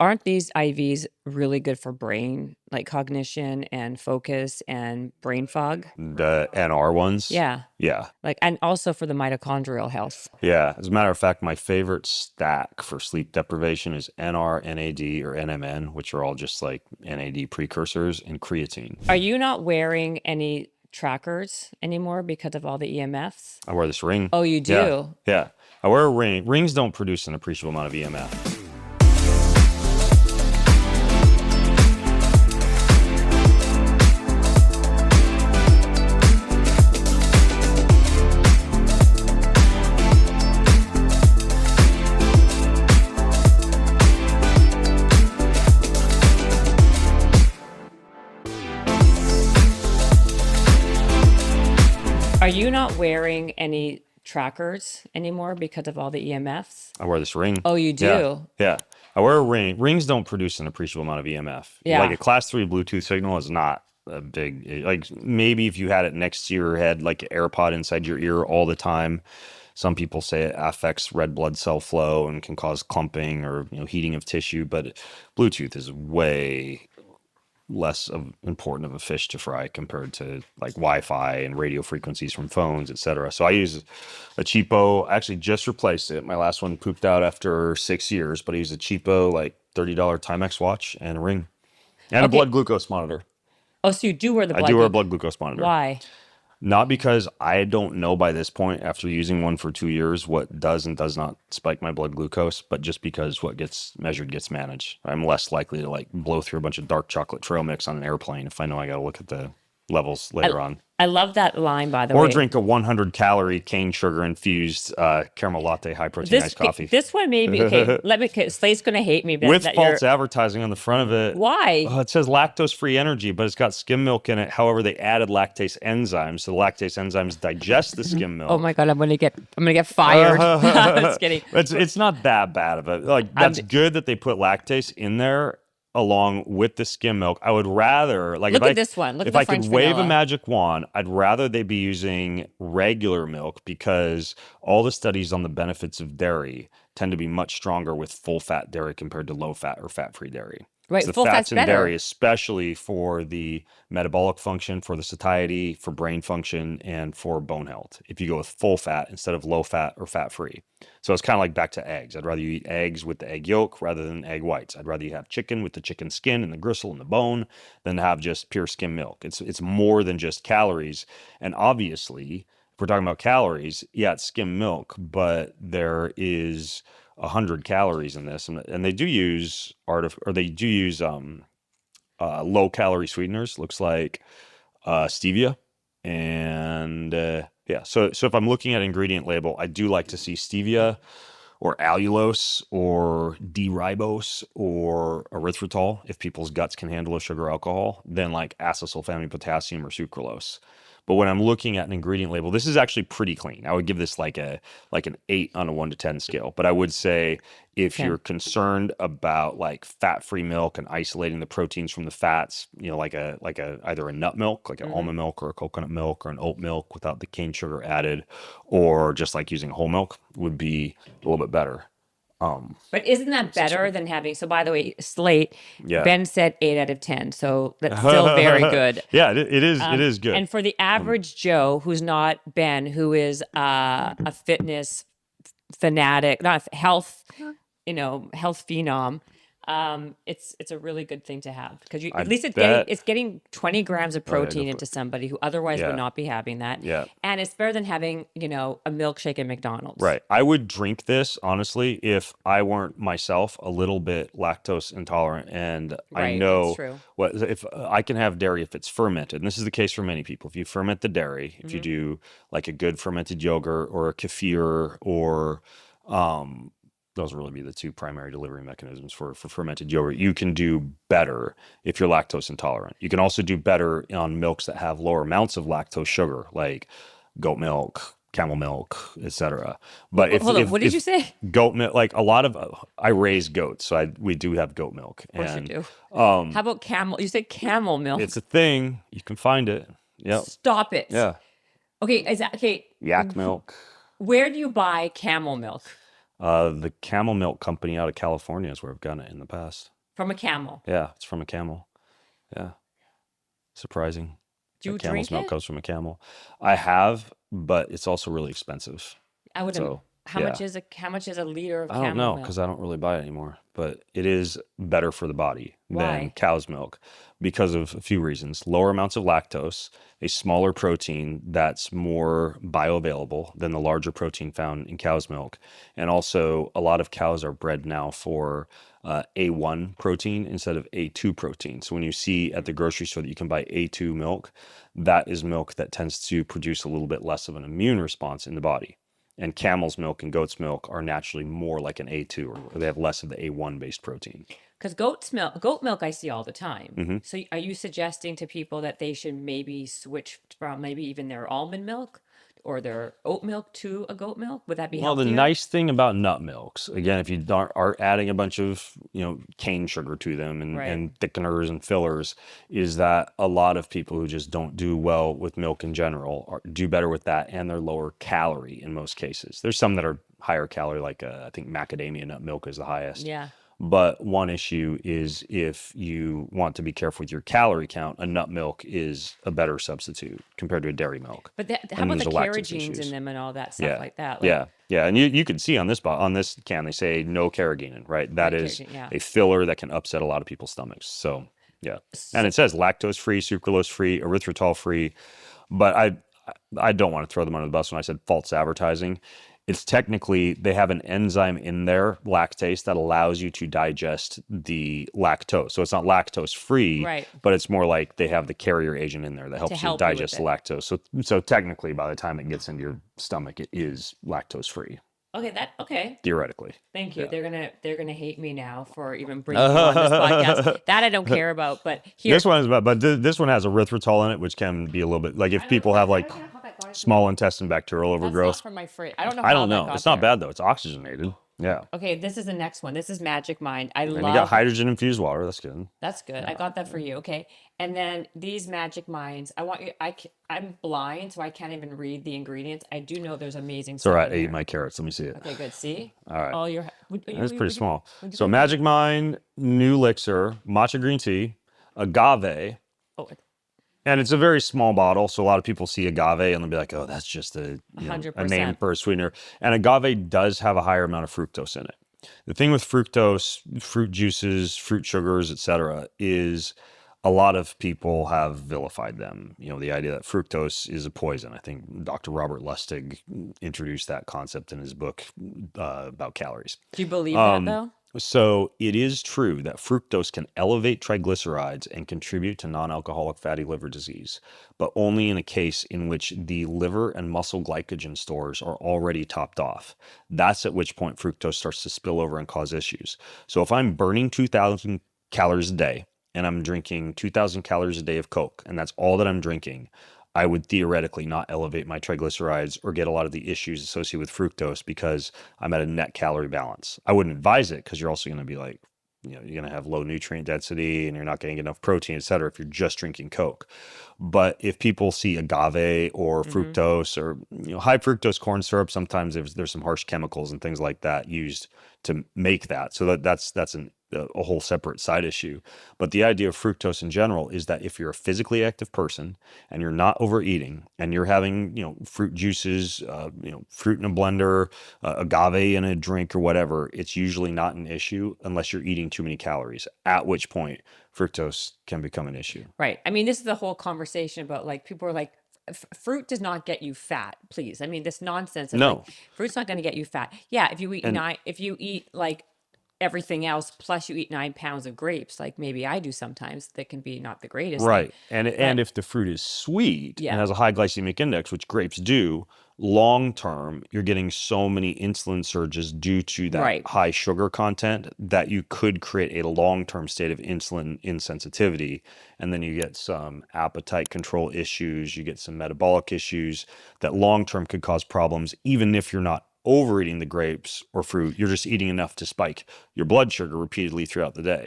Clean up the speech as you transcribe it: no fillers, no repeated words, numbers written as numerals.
aren't these IVs really good for brain, like cognition and focus and brain fog? The NR ones. Yeah. Yeah. Like, and also for the mitochondrial health. Yeah. As a matter of fact, my favorite stack for sleep deprivation is NR, NAD, or NMN, which are all just like NAD precursors, and creatine. Are you not wearing any trackers anymore because of all the EMFs? I wear this ring. Oh, you Yeah. do? Yeah. I wear a ring. Rings don't produce an appreciable amount of EMF. Are you not wearing any trackers anymore because of all the EMFs? I wear this ring. Oh, you Yeah. do? Yeah. I wear a ring. Rings don't produce an appreciable amount of EMF. Yeah. Like a class 3 Bluetooth signal is not a big, like maybe if you had it next to your head, like an AirPod inside your ear all the time. Some people say it affects red blood cell flow and can cause clumping or heating of tissue, but Bluetooth is way less important of a fish to fry compared to like Wi-Fi and radio frequencies from phones, etc. So I use a cheapo. I actually just replaced it. My last one pooped out after 6 years, but I use a cheapo like $30 Timex watch and a ring and a blood glucose monitor. Oh, so you do wear the I do wear a blood glucose monitor. Why? Not because I don't know by this point after using one for 2 years what does and does not spike my blood glucose, but just because what gets measured gets managed. I'm less likely to like blow through a bunch of dark chocolate trail mix on an airplane if I know I got to look at the levels later on. I love that line, by the way. Or drink a 100-calorie cane sugar infused caramel latte high protein iced coffee. This one made me, okay, Slate's going to hate me. With false advertising on the front of it. Why? It says lactose-free energy, but it's got skim milk in it. However, they added lactase enzymes, so the lactase enzymes digest the skim milk. Oh my God, I'm gonna get fired. Just kidding. It's not that bad of it. Like that's good that they put lactase in there along with the skim milk. I would rather look at this one. Look at if the I French could wave vanilla. a magic wand, I'd rather they be using regular milk because all the studies on the benefits of dairy tend to be much stronger with full fat dairy compared to low fat or fat free dairy. Right, The full fats fat's in better. dairy, especially for the metabolic function, for the satiety, for brain function, and for bone health. If you go with full fat instead of low fat or fat free. So it's kind of like back to eggs. I'd rather you eat eggs with the egg yolk rather than egg whites. I'd rather you have chicken with the chicken skin and the gristle and the bone than have just pure skim milk. It's more than just calories. And obviously, if we're talking about calories, yeah, it's skim milk, but there is 100 calories in this, and they do use low calorie sweeteners. Looks like stevia, and yeah. So if I'm looking at ingredient label, I do like to see stevia, or allulose, or D-ribose, or erythritol if people's guts can handle a sugar alcohol, than like acesulfame potassium or sucralose. But when I'm looking at an ingredient label, this is actually pretty clean. I would give this like an 8 on a 1 to 10 scale. But I would say if you're concerned about like fat-free milk and isolating the proteins from the fats, like either a nut milk, like an almond milk or a coconut milk or an oat milk without the cane sugar added, or just like using whole milk would be a little bit better. But isn't that better than having? So by the way, Slate, Ben said 8 out of 10. So that's still very good. Yeah, it is. It is good. And for the average Joe who's not Ben, who is a fitness fanatic, not a health, health phenom, it's a really good thing to have because at least it's getting 20 grams of protein into somebody who otherwise would not be having that. Yeah. And it's better than having, a milkshake at McDonald's. Right. I would drink this, honestly, if I weren't myself a little bit lactose intolerant. And I know if I can have dairy if it's fermented. And this is the case for many people. If you ferment the dairy, if you do like a good fermented yogurt or a kefir or those will really be the two primary delivery mechanisms for fermented yogurt. You can do better if you're lactose intolerant. You can also do better on milks that have lower amounts of lactose sugar, like goat milk, camel milk, etc. But hold on, what did you say? Goat milk, like a lot of I raise goats, so we do have goat milk. Of course you do. How about camel? You said camel milk. It's a thing. You can find it. Yeah. Stop it. Yeah. Okay. Is that okay? Yak milk. Where do you buy camel milk? The camel milk company out of California is where I've gotten it in the past. From a camel. Yeah, it's from a camel. Yeah, surprising. Do you That camel's drink milk it? comes from a camel. I have, but it's also really expensive. I would. So How yeah, much is a liter of I don't camel know milk? because I don't really buy it anymore, but it is better for the body than Why? cow's milk because of a few reasons. Lower amounts of lactose, a smaller protein that's more bioavailable than the larger protein found in cow's milk. And also, a lot of cows are bred now for A1 protein instead of A2 protein. So when you see at the grocery store that you can buy A2 milk, that is milk that tends to produce a little bit less of an immune response in the body. And camel's milk and goat's milk are naturally more like an A2, or they have less of the A1 based protein. Because goat milk I see all the time. Hmm. So are you suggesting to people that they should maybe switch from maybe even their almond milk or their oat milk to a goat milk? Would that be Well, the healthier? nice thing about nut milks, again, if you are adding a bunch of, cane sugar to them Right. and thickeners and fillers, is that a lot of people who just don't do well with milk in general do better with that, and they're lower calorie in most cases. There's some that are higher calorie, like I think macadamia nut milk is the highest. Yeah. But one issue is if you want to be careful with your calorie count, a nut milk is a better substitute compared to a dairy milk. But how And about there's the the lactose carrageenans in issues. them and all that stuff Yeah, like that? Like, yeah, yeah. And you can see on this can they say no carrageenan, right? That right, is carrageen, yeah. a filler that can upset a lot of people's stomachs. So yeah, and So, it says lactose free, sucralose free, erythritol free, but I don't want to throw them under the bus when I said false advertising. It's technically they have an enzyme in there, lactase, that allows you to digest the lactose. So it's not lactose free, right. but it's more like they have the carrier agent in there that To helps you help you with digest the it. lactose. So technically, by the time it gets into your stomach, it is lactose free, Okay. theoretically. Thank you. Yeah. They're gonna hate me now for even bringing you on this podcast. That I don't care about. But here, This one is about, but this one has erythritol in it, which can be a little bit like if people have I like don't know how that got into my. small intestine bacterial That's not overgrowth. from my fridge. I don't know I how don't that know. got It's not there. bad though. It's oxygenated. Yeah. Okay, this is the next one. This is Magic Mind. I And you got love. hydrogen infused water. That's good. That's good. I Yeah. got that for you. Okay. And then these Magic Minds. I want you. I'm blind, so I can't even read the ingredients. I do know there's amazing It's all stuff right. in I ate here. my carrots. Let me see it. Okay, good. See, All right. all your. That's pretty small. would you So put- Magic Mind, New Elixir, matcha green tea, agave, Oh, and it's a very small bottle. So a lot of people see agave and they'll be like, "Oh, that's just a a name 100%. for a sweetener." And agave does have a higher amount of fructose in it. The thing with fructose, fruit juices, fruit sugars, etc., is a lot of people have vilified them. The idea that fructose is a poison. I think Dr. Robert Lustig introduced that concept in his book about calories. Do you believe that Um, though? so it is true that fructose can elevate triglycerides and contribute to non-alcoholic fatty liver disease, but only in a case in which the liver and muscle glycogen stores are already topped off. That's at which point fructose starts to spill over and cause issues. So if I'm burning 2,000 calories a day and I'm drinking 2,000 calories a day of Coke, and that's all that I'm drinking, I would theoretically not elevate my triglycerides or get a lot of the issues associated with fructose because I'm at a net calorie balance. I wouldn't advise it because you're also going to be like, you're going to have low nutrient density and you're not getting enough protein, et cetera, if you're just drinking Coke. But if people see agave or Mm-hmm. fructose or high fructose corn syrup, sometimes there's some harsh chemicals and things like that used to make that. So that's a whole separate side issue. But the idea of fructose in general is that if you're a physically active person and you're not overeating and you're having fruit juices, fruit in a blender, agave in a drink or whatever, it's usually not an issue unless you're eating too many calories, at which point fructose can become an issue. Right. I mean, this is the whole conversation about like people are like, fruit does not get you fat, please. I mean, this nonsense of like No. fruit's not going to get you fat. Yeah, And if you eat like everything else, plus you eat 9 pounds of grapes, like maybe I do sometimes, that can be not the greatest thing. right. And But if the fruit is sweet and yeah, has a high glycemic index, which grapes do, long term, you're getting so many insulin surges due to that right. high sugar content that you could create a long term state of insulin insensitivity. And then you get some appetite control issues, you get some metabolic issues that long term could cause problems, even if you're not overeating the grapes or fruit. You're just eating enough to spike your blood sugar repeatedly throughout the day.